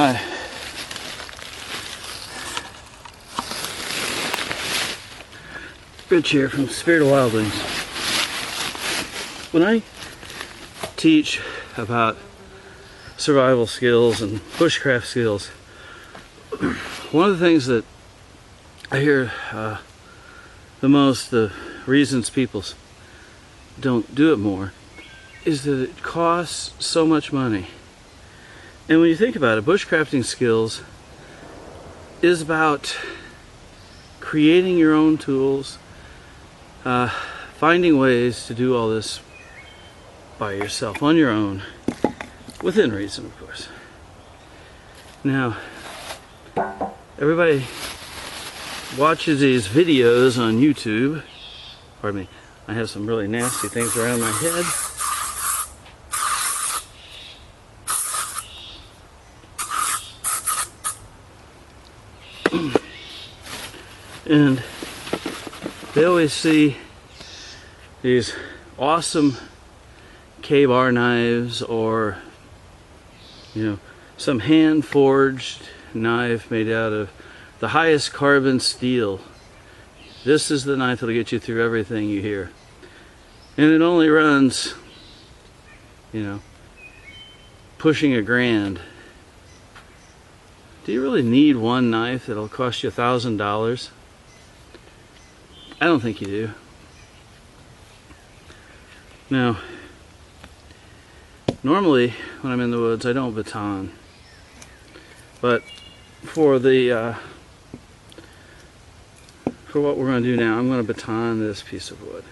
Hi. Rich here from Spirit of Wildlings. When I teach about survival skills and bushcraft skills, one of the things that I hear the most, the reasons people don't do it more, is that it costs so much money. And when you think about it, bushcrafting skills is about creating your own tools, finding ways to do all this by yourself, on your own, within reason, of course. Now, everybody watches these videos on YouTube. Pardon me, I have some really nasty things around my head. And they always see these awesome K-bar knives, or, you know, some hand-forged knife made out of the highest carbon steel. This is the knife that'll get you through everything you hear. And it only runs, you know, pushing $1,000. Do you really need one knife that'll cost you $1,000? I don't think you do. Now, normally when I'm in the woods, I don't baton, but for the for what we're going to do now, I'm going to baton this piece of wood.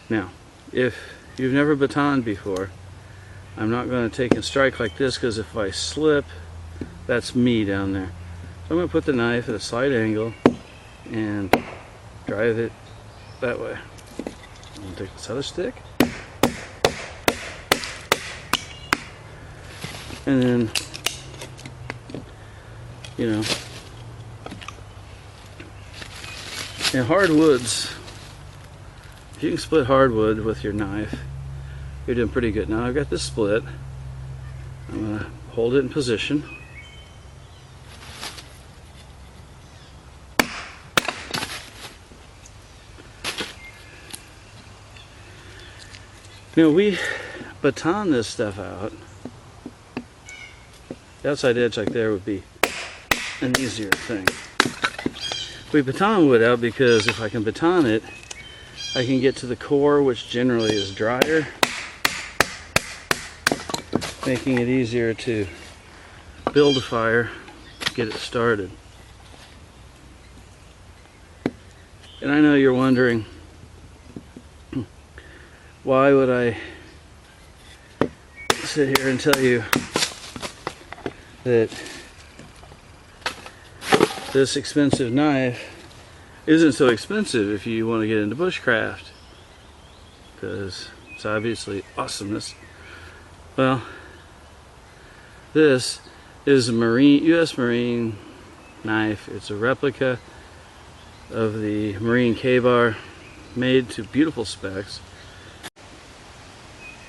Now, if you've never batoned before, I'm not going to take and strike like this, because if I slip, that's me down there. So I'm going to put the knife at a slight angle and drive it that way. I'm going to take this other stick, and then, you know, in hardwoods, if you can split hardwood with your knife, you're doing pretty good. Now I've got this split. I'm going to hold it in position. You know, we baton this stuff out. The outside edge like there would be an easier thing. We baton wood out because if I can baton it, I can get to the core, which generally is drier, making it easier to build a fire, get it started. And I know you're wondering, why would I sit here and tell you that this expensive knife isn't so expensive if you want to get into bushcraft, because it's obviously awesomeness. Well, this is a US Marine knife. It's a replica of the Marine K-bar, made to beautiful specs.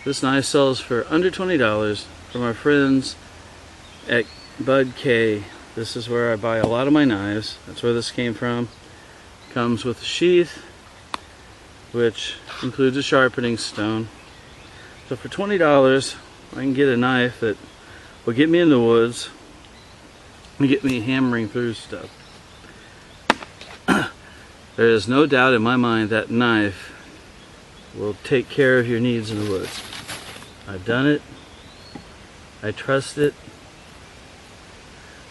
This knife sells for under $20 from our friends at Bud K. This is where I buy a lot of my knives. That's where this came from. Comes with a sheath, which includes a sharpening stone. So for $20, I can get a knife that will get me in the woods and get me hammering through stuff. There is no doubt in my mind that knife will take care of your needs in the woods. I've done it. I trust it.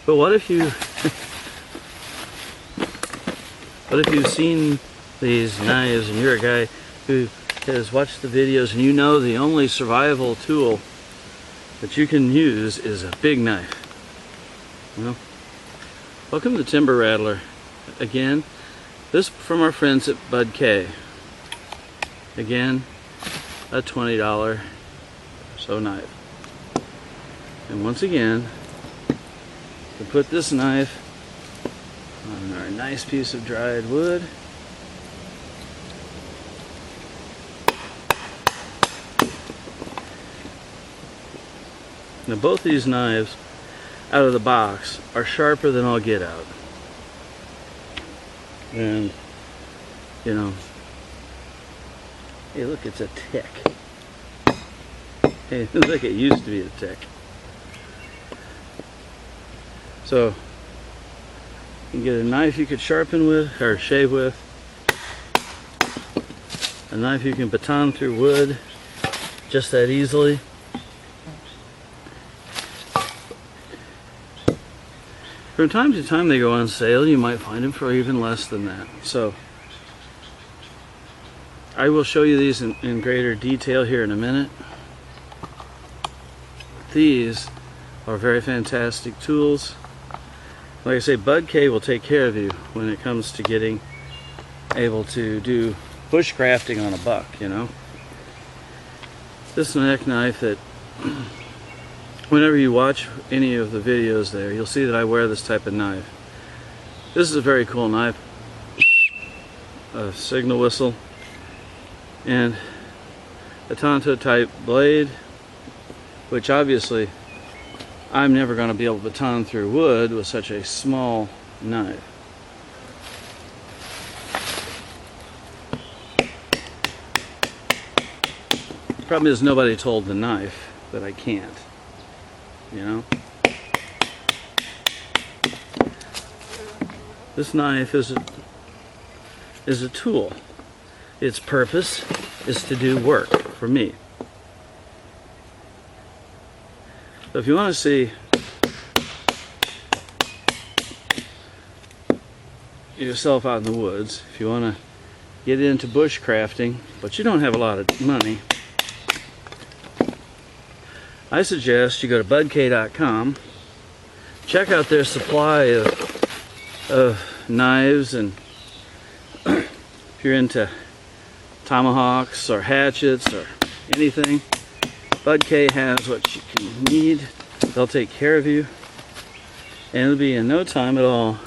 But what if you've seen these knives and you're a guy who has watched the videos and you know the only survival tool that you can use is a big knife? Well, welcome to Timber Rattler. Again, this from our friends at Bud K. Again, a $20 or so knife. And once again, we put this knife on our nice piece of dried wood. Now both these knives, out of the box are sharper than all get out. And, you know, hey, look, it's a tick. Hey, look, it used to be a tick. So, you can get a knife you could sharpen with, or shave with. A knife you can baton through wood just that easily. From time to time they go on sale. You might find them for even less than that. So I will show you these in greater detail here in a minute. These are very fantastic tools. Like I say, Bud K will take care of you when it comes to getting able to do bushcrafting on a buck, you know. This is a neck knife that whenever you watch any of the videos there, you'll see that I wear this type of knife. This is a very cool knife. A signal whistle and a Tonto type blade, which obviously I'm never going to be able to baton through wood with such a small knife. The problem is nobody told the knife that I can't, you know. This knife is a tool. Its purpose is to do work for me. So if you want to see yourself out in the woods, if you want to get into bushcrafting, but you don't have a lot of money, I suggest you go to budk.com, check out their supply of knives, and if you're into tomahawks or hatchets or anything, Bud K has what you can need. They'll take care of you, and it'll be in no time at all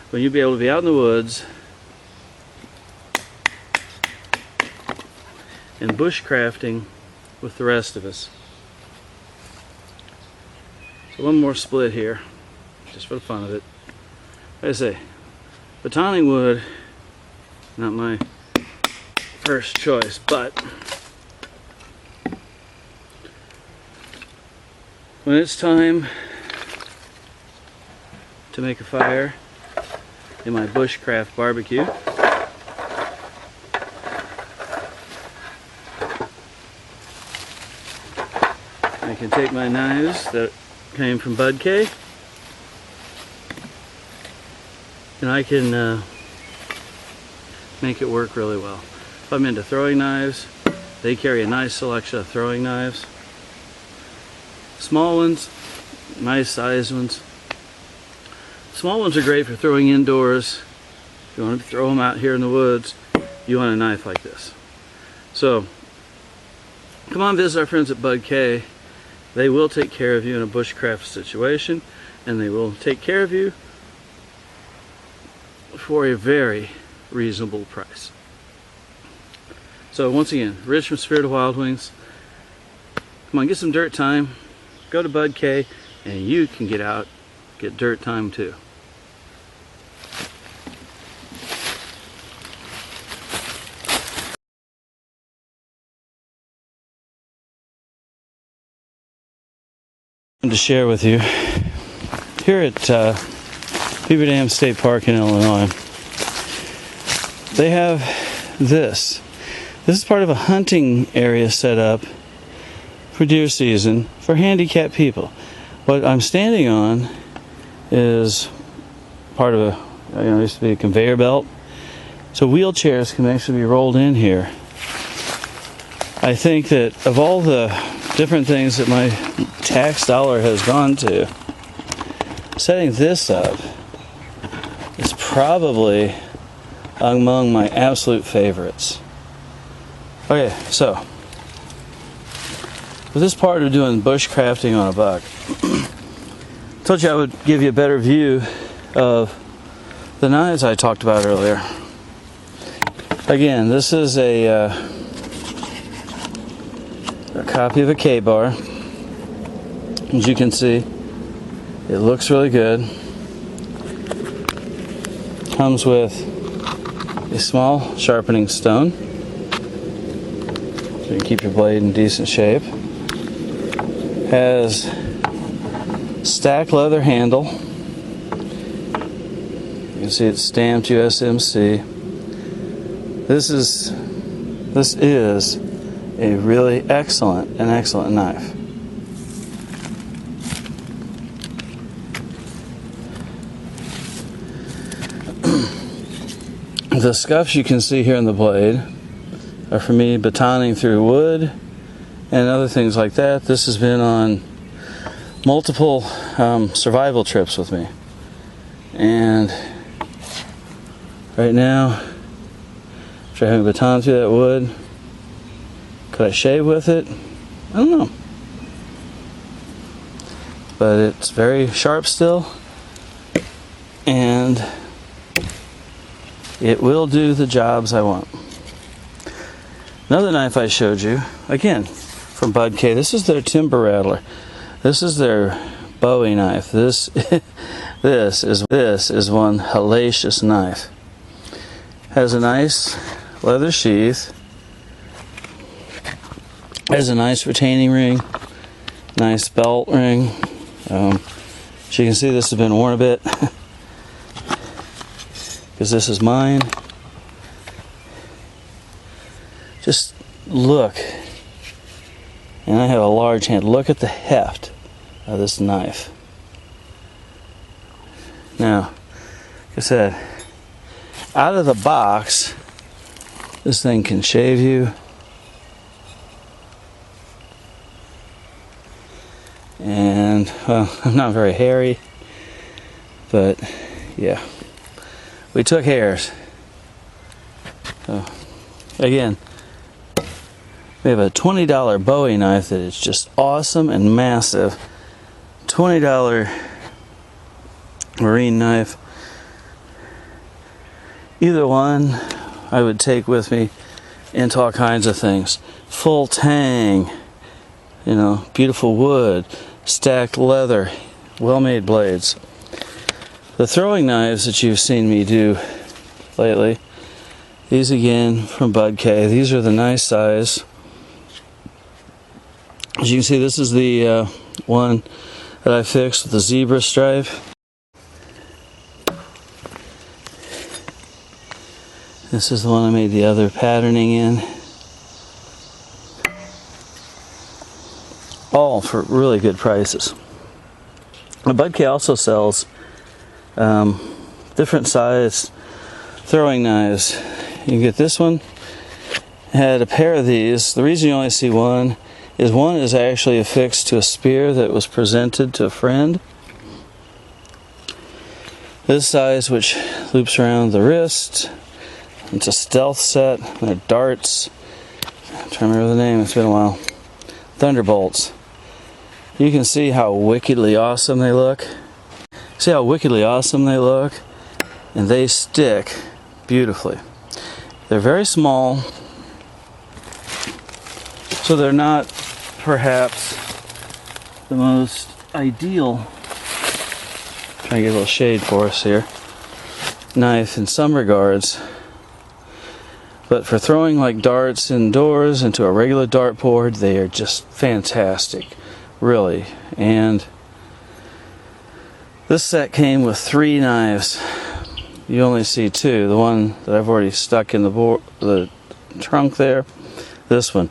when you'll be able to be out in the woods and bushcrafting with the rest of us. So one more split here, just for the fun of it. Like I say, batoning wood, not my first choice, but when it's time to make a fire in my bushcraft barbecue, I can take my knives that came from Bud K, and I can make it work really well. If I'm into throwing knives, they carry a nice selection of throwing knives. Small ones, nice sized ones. Small ones are great for throwing indoors. If you want to throw them out here in the woods, you want a knife like this. So come on, visit our friends at Bud K. They will take care of you in a bushcraft situation, and they will take care of you for a very reasonable price. So once again, Rich from Spirit of Wild Wings. Come on, get some dirt time. Go to Bud K, and you can get out, get dirt time too. To share with you here at Beaver Dam State Park in Illinois, they have this. This is part of a hunting area set up for deer season for handicapped people. What I'm standing on is part of a, used to be a conveyor belt, so wheelchairs can actually be rolled in here. I think that of all the different things that my tax dollar has gone to, setting this up is probably among my absolute favorites. Okay, so with this part of doing bushcrafting on a buck, I told you I would give you a better view of the knives I talked about earlier. Again, this is a copy of a K-bar. As you can see, It looks really good. Comes with a small sharpening stone, so you can keep your blade in decent shape. Has stacked leather handle. You can see it's stamped USMC. This is a really excellent knife. The scuffs you can see here in the blade are for me batoning through wood and other things like that. This has been on multiple survival trips with me. And right now, after having batoned through that wood, could I shave with it? I don't know. But it's very sharp still, and it will do the jobs I want. Another knife I showed you, again, from Bud K. This is their timber rattler. This is their Bowie knife. This is one hellacious knife. Has a nice leather sheath. Has a nice retaining ring. Nice belt ring. As you can see, this has been worn a bit. Because this is mine. Just look, and I have a large hand. Look at the heft of this knife. Now, like I said, out of the box, this thing can shave you. And, well, I'm not very hairy, but yeah. We took hairs. So, again, we have a $20 Bowie knife that is just awesome and massive. $20 marine knife. Either one I would take with me into all kinds of things. Full tang, you know, beautiful wood, stacked leather, well-made blades. The throwing knives that you've seen me do lately, these again from Bud K. These are the nice size. As you can see, this is the one that I fixed with the zebra stripe. This is the one I made the other patterning in. All for really good prices. Bud K also sells different size throwing knives. You can get this one. I had a pair of these. The reason you only see one is actually affixed to a spear that was presented to a friend. This size, which loops around the wrist. It's a stealth set. They're darts. I'm trying to remember the name. It's been a while. Thunderbolts. You can see how wickedly awesome they look. See how wickedly awesome they look? And they stick beautifully. They're very small, so they're not perhaps the most ideal, trying to get a little shade for us here, knife in some regards. But for throwing like darts indoors into a regular dartboard, they are just fantastic, really. And this set came with 3 knives. You only see 2. The one that I've already stuck in the trunk there. This one.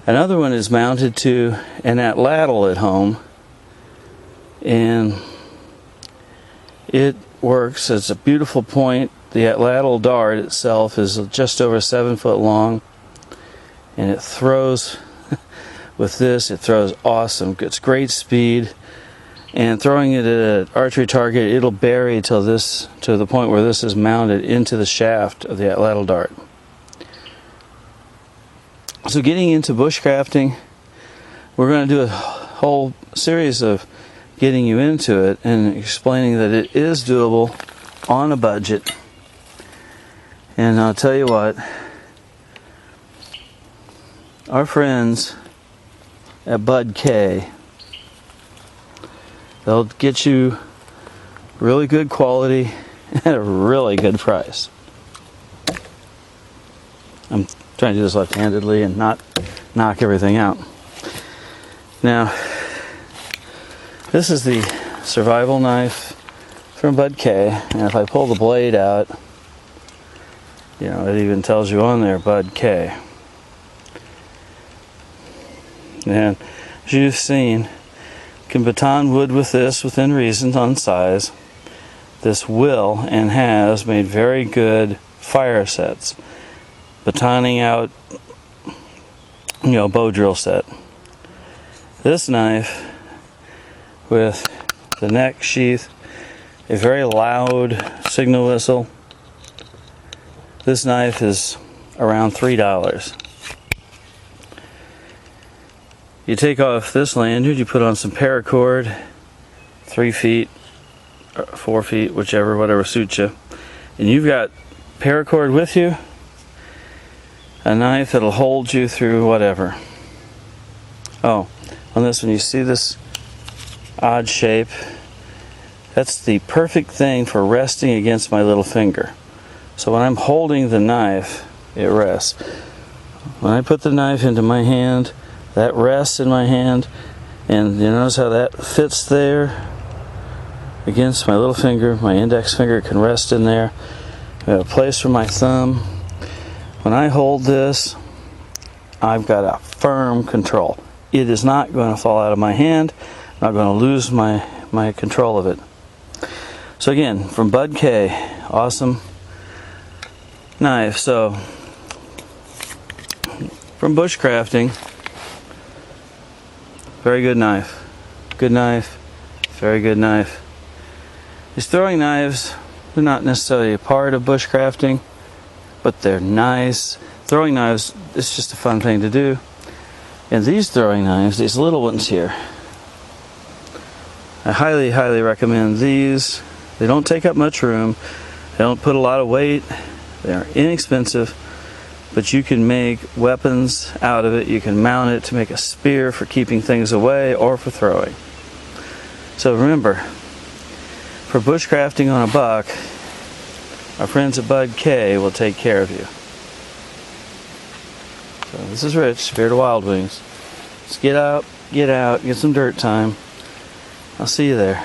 Another one is mounted to an Atlatl at home, and it works. It's a beautiful point. The Atlatl dart itself is just over 7 foot long, and it throws with this. It throws awesome. It's great speed. And throwing it at an archery target, it'll bury to the point where this is mounted into the shaft of the Atlatl dart. So getting into bushcrafting, we're going to do a whole series of getting you into it and explaining that it is doable on a budget. And I'll tell you what, our friends at Bud K They'll get you really good quality at a really good price. I'm trying to do this left-handedly and not knock everything out. Now, this is the survival knife from Bud K, and if I pull the blade out, you know, it even tells you on there, Bud K. And as you've seen, you can baton wood with this within reason on size. This will and has made very good fire sets. Batoning out, you know, bow drill set. This knife with the neck sheath, a very loud signal whistle. This knife is around $3. You take off this lanyard, you put on some paracord, 3 feet, or 4 feet, whichever, whatever suits you. And you've got paracord with you, a knife that'll hold you through whatever. Oh, on this one, you see this odd shape? That's the perfect thing for resting against my little finger. So when I'm holding the knife, it rests. When I put the knife into my hand, that rests in my hand, and you notice how that fits there against my little finger. My index finger can rest in there. I have a place for my thumb. When I hold this, I've got a firm control. It is not going to fall out of my hand. I'm not going to lose my control of it. So again, from Bud K, awesome knife. So from Bushcrafting, very good knife. Good knife, very good knife. These throwing knives, they're not necessarily a part of bushcrafting, but they're nice. Throwing knives, it's just a fun thing to do. And these throwing knives, these little ones here, I highly, highly recommend these. They don't take up much room. They don't put a lot of weight. They're inexpensive, but you can make weapons out of it. You can mount it to make a spear for keeping things away or for throwing. So remember, for bushcrafting on a buck, our friends at Bud K will take care of you. So this is Rich, Spirit of Wild Wings. Let's get out, get some dirt time. I'll see you there.